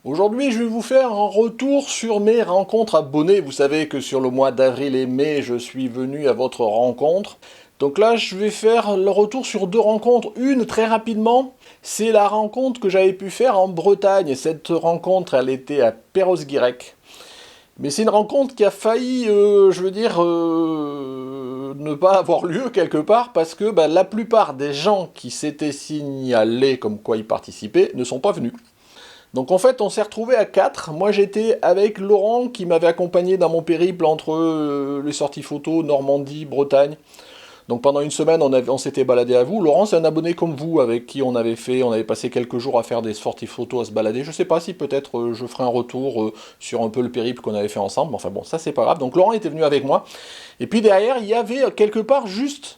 Aujourd'hui, je vais vous faire un retour sur mes rencontres abonnées. Vous savez que sur le mois d'avril et mai, je suis venu à votre rencontre. Donc là, je vais faire le retour sur deux rencontres. Une, très rapidement, c'est la rencontre que j'avais pu faire en Bretagne. Cette rencontre, elle était à Perros-Guirec. Mais c'est une rencontre qui a failli, ne pas avoir lieu quelque part parce que la plupart des gens qui s'étaient signalés comme quoi ils participaient ne sont pas venus. Donc en fait, on s'est retrouvé à 4. Moi, j'étais avec Laurent qui m'avait accompagné dans mon périple entre les sorties photos Normandie, Bretagne. Donc pendant une semaine, on s'était baladé à vous. Laurent, c'est un abonné comme vous avec qui on avait passé quelques jours à faire des sorties photos, à se balader. Je sais pas si peut-être je ferai un retour sur un peu le périple qu'on avait fait ensemble. Enfin bon, ça c'est pas grave. Donc Laurent était venu avec moi. Et puis derrière, il y avait quelque part juste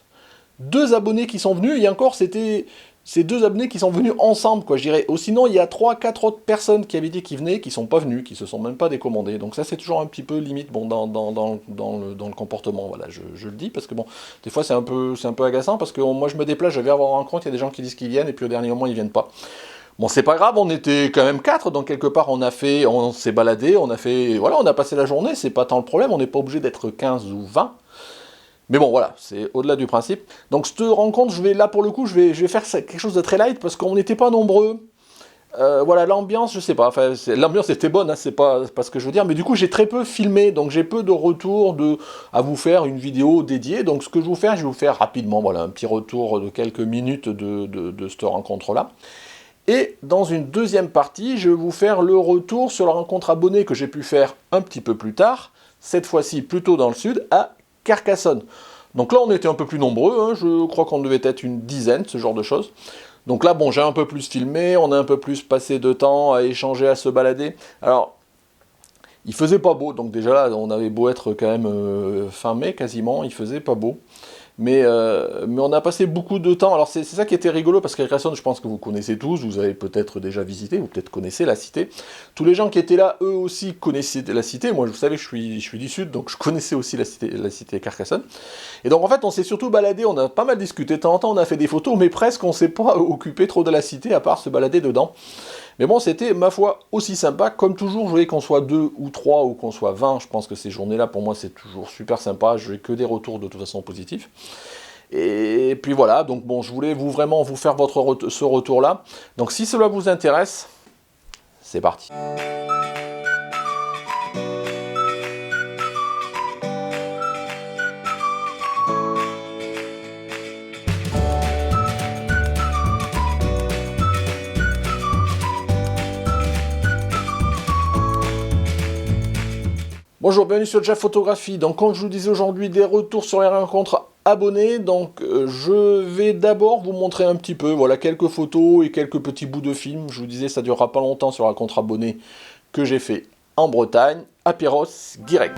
deux abonnés qui sont venus. Et encore, c'était ces deux abonnés qui sont venus ensemble, quoi, je dirais. Ou sinon, il y a 3, 4 autres personnes qui avaient dit qu'ils venaient, qui sont pas venus, qui se sont même pas décommandés. Donc ça, c'est toujours un petit peu limite, bon, dans le comportement, voilà, je le dis, parce que bon, des fois, c'est un peu agaçant, parce que moi, je me déplace, je vais avoir un compte, il y a des gens qui disent qu'ils viennent, et puis au dernier moment, ils viennent pas. Bon, c'est pas grave, on était quand même 4, donc quelque part, on s'est baladé, voilà, on a passé la journée, c'est pas tant le problème, on n'est pas obligé d'être 15 ou 20. Mais bon, voilà, c'est au-delà du principe. Donc, cette rencontre, là, pour le coup, je vais faire quelque chose de très light, parce qu'on n'était pas nombreux. Voilà, l'ambiance, je sais pas, enfin, l'ambiance était bonne, hein, c'est pas ce que je veux dire, mais du coup, j'ai très peu filmé, donc j'ai peu de retour à vous faire une vidéo dédiée. Donc, ce que je vais vous faire rapidement, voilà, un petit retour de quelques minutes de cette rencontre-là. Et dans une deuxième partie, je vais vous faire le retour sur la rencontre abonnée que j'ai pu faire un petit peu plus tard, cette fois-ci plutôt dans le sud, à Carcassonne. Donc là, on était un peu plus nombreux, hein, je crois qu'on devait être une dizaine, ce genre de choses. Donc là, bon, j'ai un peu plus filmé, on a un peu plus passé de temps à échanger, à se balader. Alors, il faisait pas beau, donc déjà là, on avait beau être quand même fin mai quasiment, il faisait pas beau. Mais on a passé beaucoup de temps. Alors c'est ça qui était rigolo, parce qu'à Carcassonne, je pense que vous connaissez tous, vous avez peut-être déjà visité, vous peut-être connaissez la cité. Tous les gens qui étaient là, eux aussi connaissaient la cité. Moi, vous savez, je suis du sud, donc je connaissais aussi la cité Carcassonne. Et donc en fait, on s'est surtout baladé, on a pas mal discuté. De temps en temps, on a fait des photos, mais presque on s'est pas occupé trop de la cité, à part se balader dedans. Mais bon, c'était, ma foi, aussi sympa. Comme toujours, je voulais qu'on soit 2 ou 3 ou qu'on soit 20. Je pense que ces journées-là, pour moi, c'est toujours super sympa. Je n'ai que des retours de toute façon positifs. Et puis voilà, donc bon, je voulais vraiment vous faire ce retour-là. Donc si cela vous intéresse, c'est parti. Bonjour, bienvenue sur Jeff Photographie. Donc comme je vous disais aujourd'hui, des retours sur les rencontres abonnés. Donc je vais d'abord vous montrer un petit peu, voilà, quelques photos et quelques petits bouts de film. Je vous disais, ça durera pas longtemps sur la rencontre abonnée que j'ai fait en Bretagne, à Perros-Guirec.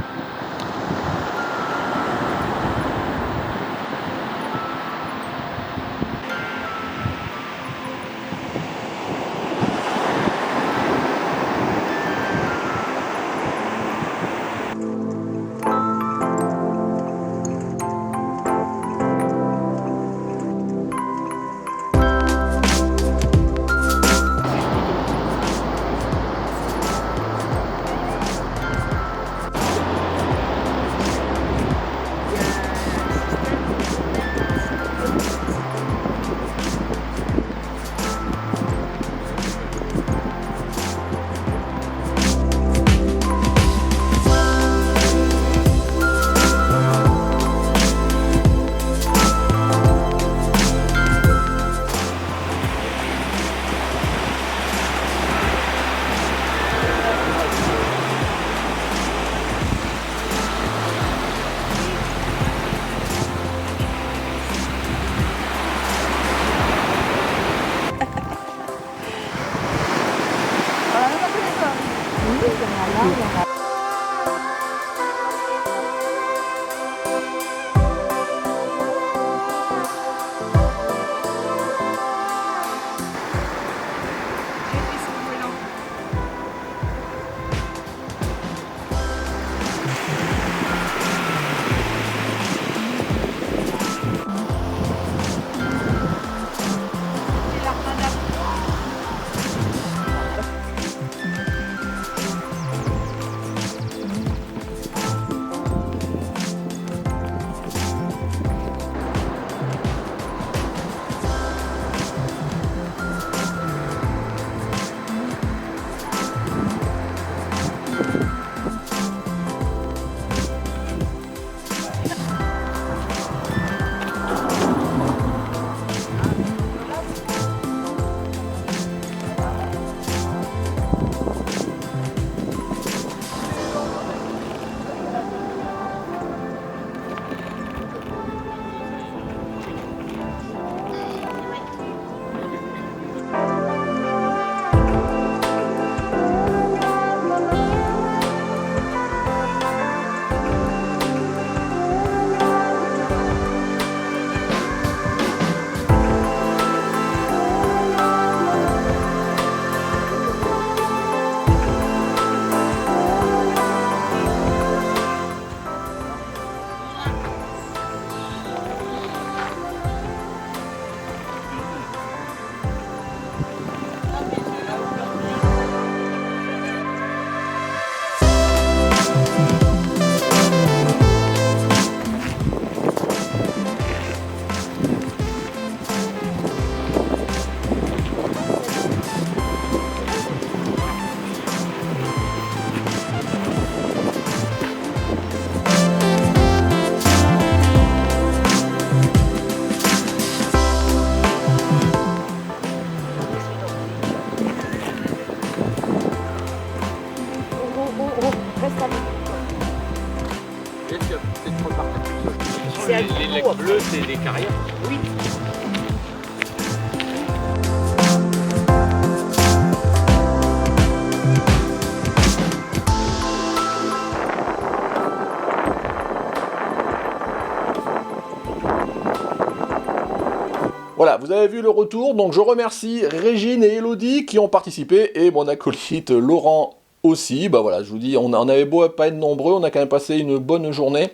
c'est à les Guido, lacs après. bleus, c'est des carrières. Oui. Voilà, vous avez vu le retour, donc je remercie Régine et Elodie qui ont participé, et mon acolyte Laurent aussi. Bah voilà, je vous dis, on avait beau pas être nombreux, on a quand même passé une bonne journée.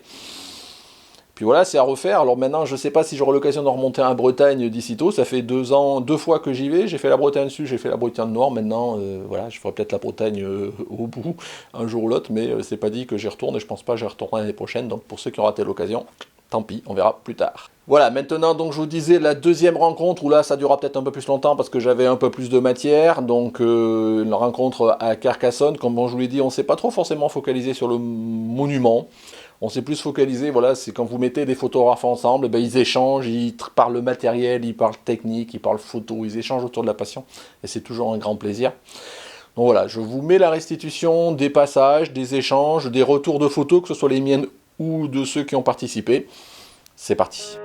Puis voilà, c'est à refaire. Alors maintenant, je sais pas si j'aurai l'occasion de remonter en Bretagne d'ici tôt. Ça fait 2 ans, 2 fois que j'y vais. J'ai fait la Bretagne Sud, j'ai fait la Bretagne Nord. Maintenant, voilà, je ferai peut-être la Bretagne au bout, un jour ou l'autre, mais c'est pas dit que j'y retourne, et je pense pas que j'y retournerai l'année prochaine. Donc pour ceux qui ont raté l'occasion, tant pis, on verra plus tard. Voilà, maintenant, donc je vous disais, la deuxième rencontre, où là, ça durera peut-être un peu plus longtemps, parce que j'avais un peu plus de matière. Donc une rencontre à Carcassonne, comme je vous l'ai dit, on s'est pas trop forcément focalisé sur le monument. On s'est plus focalisé, voilà, c'est quand vous mettez des photographes ensemble, ben ils échangent, ils parlent matériel, ils parlent technique, ils parlent photo, ils échangent autour de la passion, et c'est toujours un grand plaisir. Donc voilà, je vous mets la restitution des passages, des échanges, des retours de photos, que ce soit les miennes ou de ceux qui ont participé. C'est parti.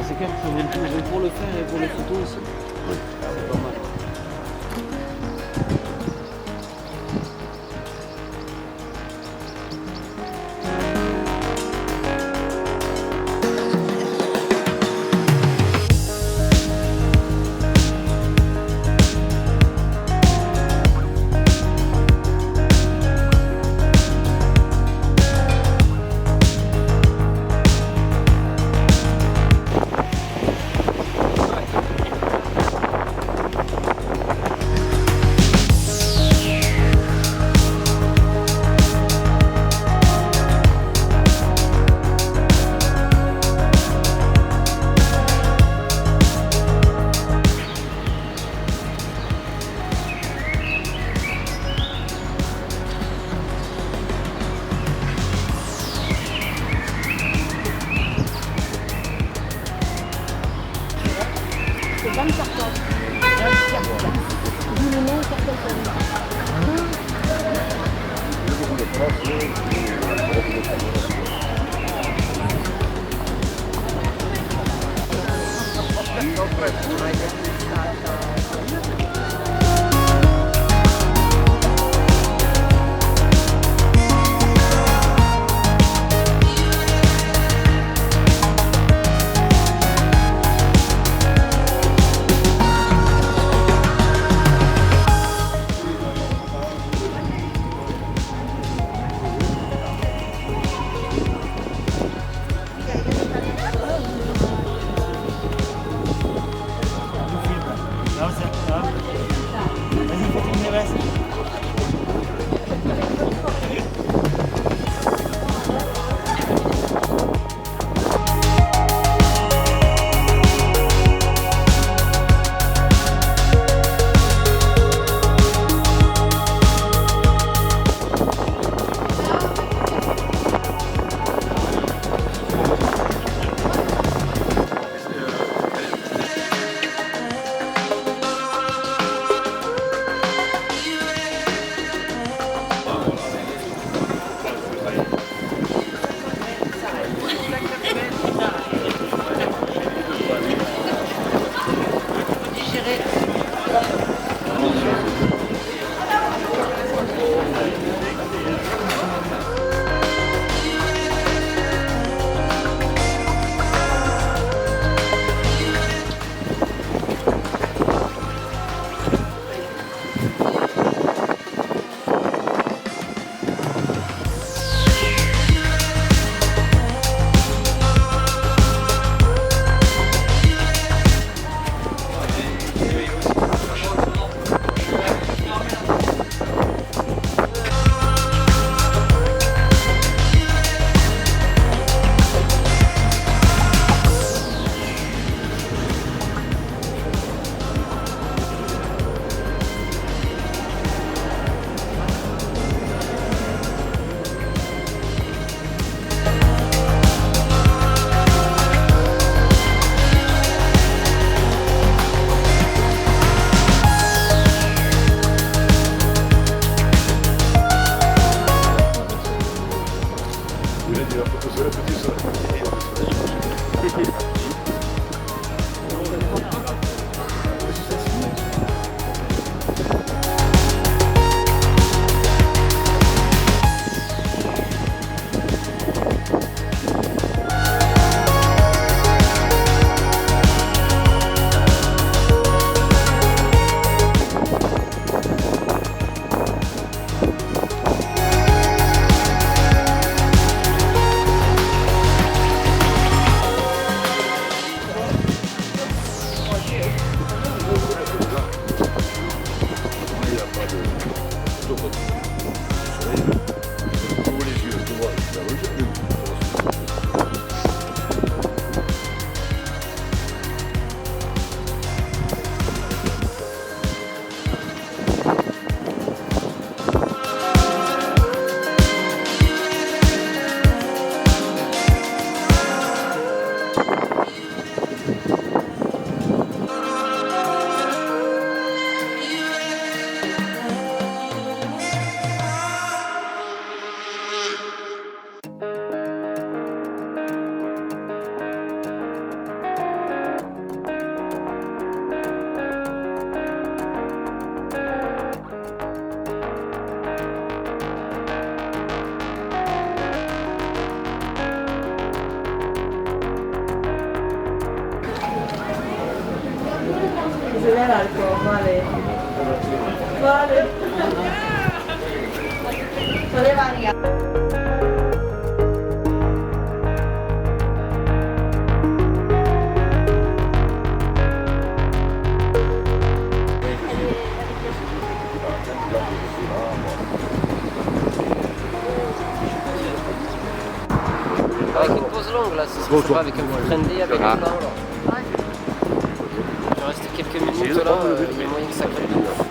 C'est clair que ça vaut le coup, et pour le faire et pour les photos aussi. Oui, c'est pas mal. la photo sur la petite sur la petite. L'alcol, vale. Vale. Soleva Avec une pause longue là, ce serait pas avec un peu trendy, avec un blanc. Je reste quelques minutes là, il y a moyen que ça crée de ouf.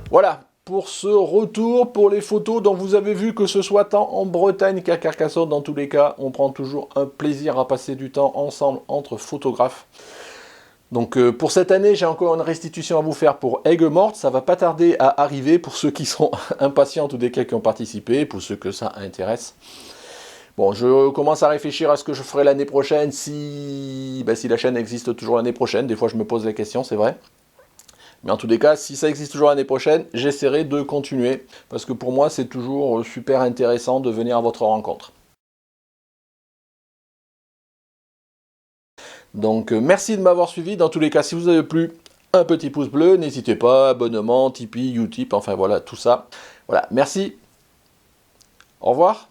Voilà, pour ce retour, pour les photos dont vous avez vu, que ce soit tant en Bretagne qu'à Carcassonne, dans tous les cas, on prend toujours un plaisir à passer du temps ensemble entre photographes. Donc pour cette année, j'ai encore une restitution à vous faire pour Aigues-Mortes. Ça va pas tarder à arriver pour ceux qui sont impatients ou des cas qui ont participé, pour ceux que ça intéresse. Bon, je commence à réfléchir à ce que je ferai l'année prochaine, si la chaîne existe toujours l'année prochaine. Des fois, je me pose la question, c'est vrai. Mais en tous les cas, si ça existe toujours l'année prochaine, j'essaierai de continuer. Parce que pour moi, c'est toujours super intéressant de venir à votre rencontre. Donc merci de m'avoir suivi. Dans tous les cas, si vous avez plu, un petit pouce bleu, n'hésitez pas, abonnement, Tipeee, Utip, enfin voilà, tout ça. Voilà, merci. Au revoir.